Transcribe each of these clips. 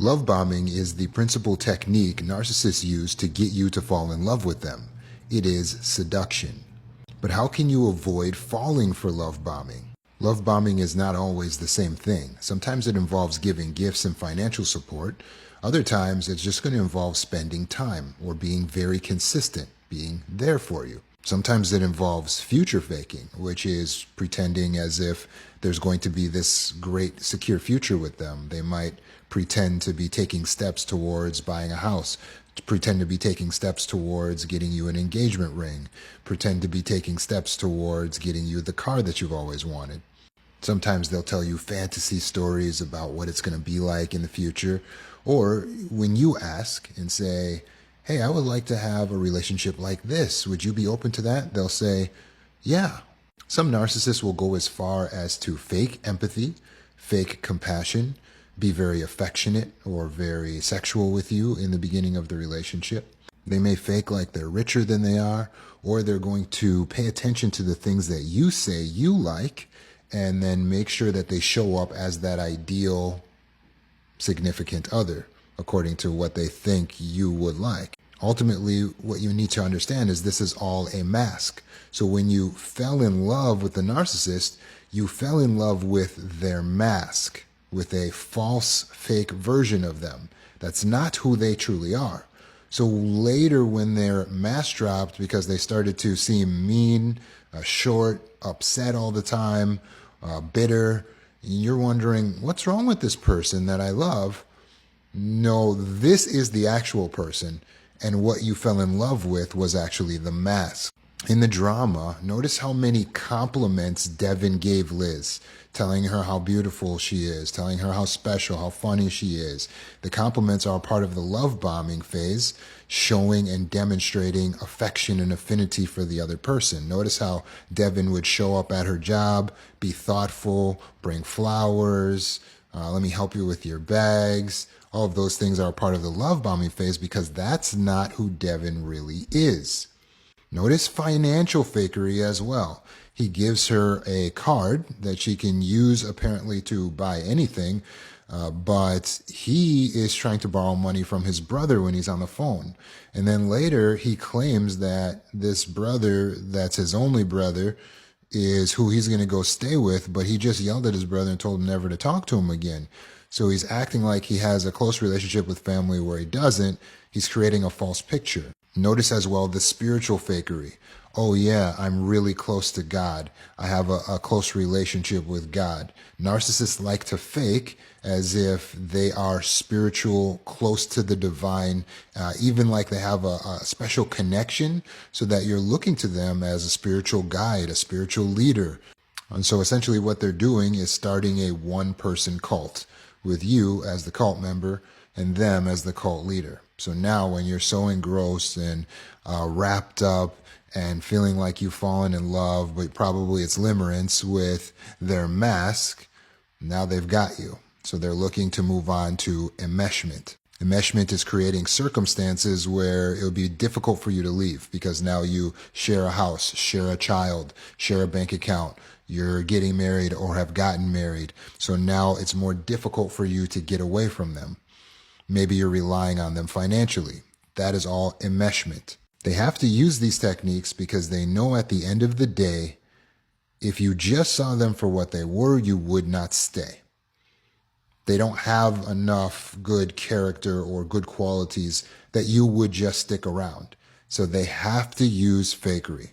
Love bombing is the principal technique narcissists use to get you to fall in love with them. It is seduction. But how can you avoid falling for love bombing? Love bombing is not always the same thing. Sometimes it involves giving gifts and financial support. Other times it's just going to involve spending time or being very consistent, being there for you. Sometimes it involves future faking, which is pretending as if there's going to be this great secure future with them. They might pretend to be taking steps towards buying a house, pretend to be taking steps towards getting you an engagement ring, pretend to be taking steps towards getting you the car that you've always wanted. Sometimes they'll tell you fantasy stories about what it's going to be like in the future. Or when you ask and say, hey, I would like to have a relationship like this, would you be open to that? They'll say, yeah. Some narcissists will go as far as to fake empathy, fake compassion, be very affectionate or very sexual with you in the beginning of the relationship. They may fake like they're richer than they are, or they're going to pay attention to the things that you say you like and then make sure that they show up as that ideal significant other according to what they think you would like. Ultimately, what you need to understand is this is all a mask. So when you fell in love with the narcissist, you fell in love with their mask, with a false, fake version of them. That's not who they truly are. So later when their mask dropped because they started to seem mean, short, upset all the time, bitter, you're wondering, what's wrong with this person that I love? No, this is the actual person, and what you fell in love with was actually the mask. In the drama, notice how many compliments Devin gave Liz, telling her how beautiful she is, telling her how special, how funny she is. The compliments are part of the love bombing phase, showing and demonstrating affection and affinity for the other person. Notice how Devin would show up at her job, be thoughtful, bring flowers, let me help you with your bags. All of those things are part of the love bombing phase because that's not who Devin really is. Notice financial fakery as well. He gives her a card that she can use apparently to buy anything, but he is trying to borrow money from his brother when he's on the phone. And then later he claims that this brother, that's his only brother, is who he's going to go stay with, but he just yelled at his brother and told him never to talk to him again. So he's acting like he has a close relationship with family where he doesn't. He's creating a false picture. Notice as well the spiritual fakery. Oh yeah, I'm really close to God. I have a close relationship with God. Narcissists like to fake as if they are spiritual, close to the divine, even like they have a special connection so that you're looking to them as a spiritual guide, a spiritual leader. And so essentially what they're doing is starting a one-person cult with you as the cult member and them as the cult leader. So now when you're so engrossed and wrapped up and feeling like you've fallen in love, but probably it's limerence with their mask, now they've got you. So they're looking to move on to enmeshment. Enmeshment is creating circumstances where it would be difficult for you to leave because now you share a house, share a child, share a bank account, you're getting married or have gotten married. So now it's more difficult for you to get away from them. Maybe you're relying on them financially. That is all enmeshment. They have to use these techniques because they know at the end of the day, if you just saw them for what they were, you would not stay. They don't have enough good character or good qualities that you would just stick around. So they have to use fakery.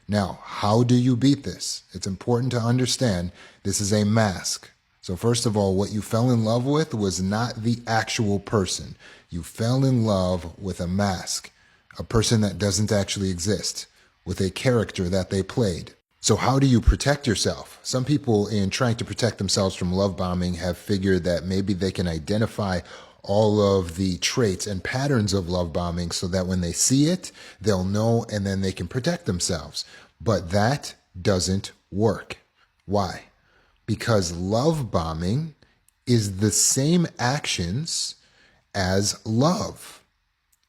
Now, how do you beat this? It's important to understand this is a mask. So first of all, what you fell in love with was not the actual person. You fell in love with a mask, a person that doesn't actually exist, with a character that they played. So how do you protect yourself? Some people, in trying to protect themselves from love bombing, have figured that maybe they can identify all of the traits and patterns of love bombing so that when they see it, they'll know and then they can protect themselves. But that doesn't work. Why? Because love bombing is the same actions as love.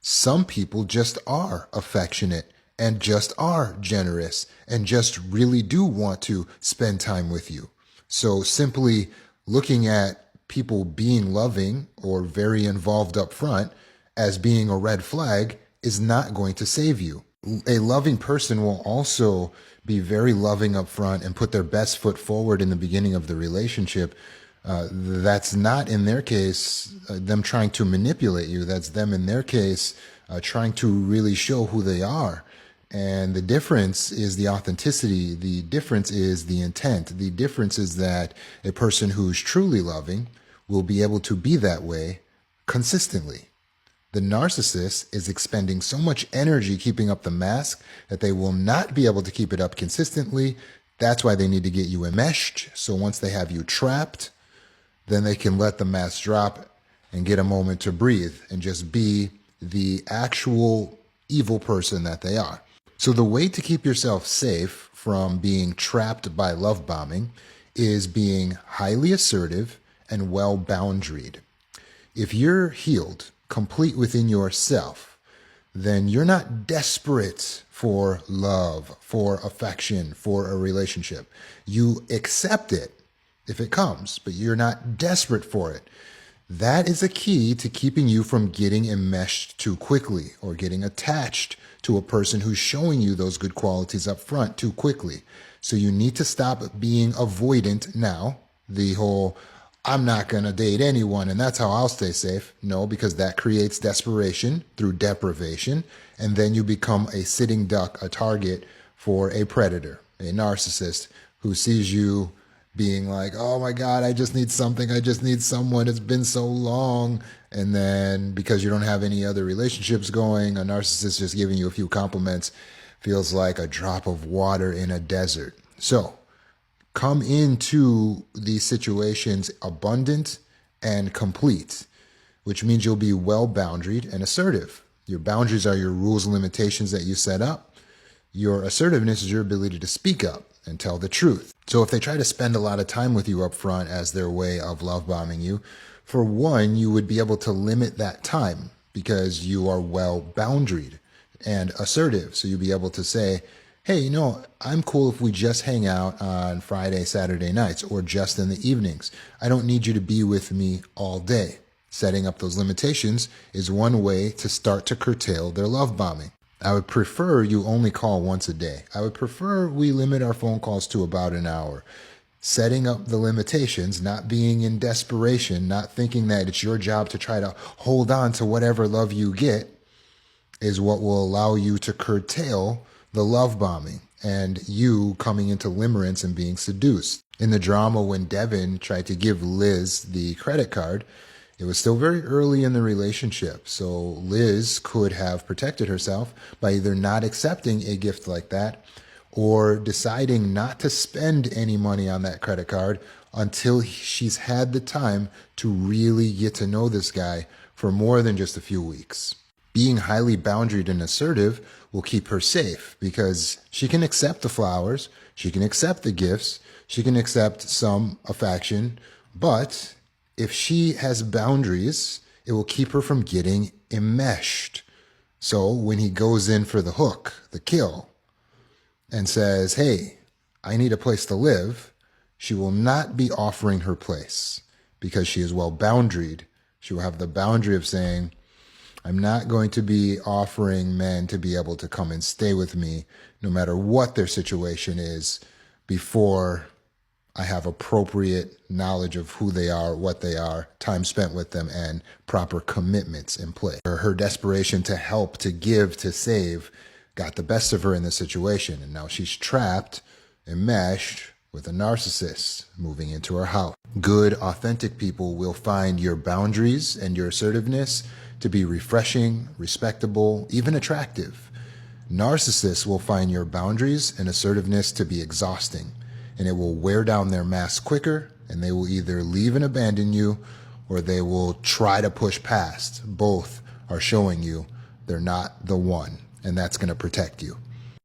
Some people just are affectionate and just are generous and just really do want to spend time with you. So simply looking at people being loving or very involved up front as being a red flag is not going to save you. A loving person will also be very loving up front and put their best foot forward in the beginning of the relationship. That's not, in their case, them trying to manipulate you. That's them, in their case, trying to really show who they are. And the difference is the authenticity. The difference is the intent. The difference is that a person who's truly loving will be able to be that way consistently. The narcissist is expending so much energy keeping up the mask that they will not be able to keep it up consistently. That's why they need to get you enmeshed. So once they have you trapped, then they can let the mask drop and get a moment to breathe and just be the actual evil person that they are. So the way to keep yourself safe from being trapped by love bombing is being highly assertive and well boundaried. If you're healed, complete within yourself, then you're not desperate for love, for affection, for a relationship. You accept it if it comes, but you're not desperate for it. That is a key to keeping you from getting enmeshed too quickly or getting attached to a person who's showing you those good qualities up front too quickly. So you need to stop being avoidant now. The whole, I'm not going to date anyone and that's how I'll stay safe. No, because that creates desperation through deprivation. And then you become a sitting duck, a target for a predator, a narcissist who sees you being like, oh my God, I just need something. I just need someone. It's been so long. And then because you don't have any other relationships going, a narcissist just giving you a few compliments feels like a drop of water in a desert. So come into these situations abundant and complete, which means you'll be well boundaried and assertive. Your boundaries are your rules and limitations that you set up. Your assertiveness is your ability to speak up and tell the truth. So if they try to spend a lot of time with you up front as their way of love bombing you, for one, you would be able to limit that time because you are well boundaried and assertive. So you'll be able to say, hey, I'm cool if we just hang out on Friday, Saturday nights, or just in the evenings. I don't need you to be with me all day. Setting up those limitations is one way to start to curtail their love bombing. I would prefer you only call once a day. I would prefer we limit our phone calls to about an hour. Setting up the limitations, not being in desperation, not thinking that it's your job to try to hold on to whatever love you get, is what will allow you to curtail the love bombing and you coming into limerence and being seduced. In the drama when Devin tried to give Liz the credit card, it was still very early in the relationship, so Liz could have protected herself by either not accepting a gift like that or deciding not to spend any money on that credit card until she's had the time to really get to know this guy for more than just a few weeks. Being highly boundaried and assertive will keep her safe because she can accept the flowers, she can accept the gifts, she can accept some affection, but if she has boundaries, it will keep her from getting enmeshed. So when he goes in for the hook, the kill, and says, hey, I need a place to live, she will not be offering her place because she is well boundaried. She will have the boundary of saying, I'm not going to be offering men to be able to come and stay with me no matter what their situation is before I have appropriate knowledge of who they are, what they are, time spent with them, and proper commitments in place. Her desperation to help, to give, to save got the best of her in this situation, and now she's trapped, enmeshed with a narcissist moving into her house. Good, authentic people will find your boundaries and your assertiveness to be refreshing, respectable, even attractive. Narcissists will find your boundaries and assertiveness to be exhausting, and it will wear down their mask quicker, and they will either leave and abandon you, or they will try to push past. Both are showing you they're not the one, and that's going to protect you.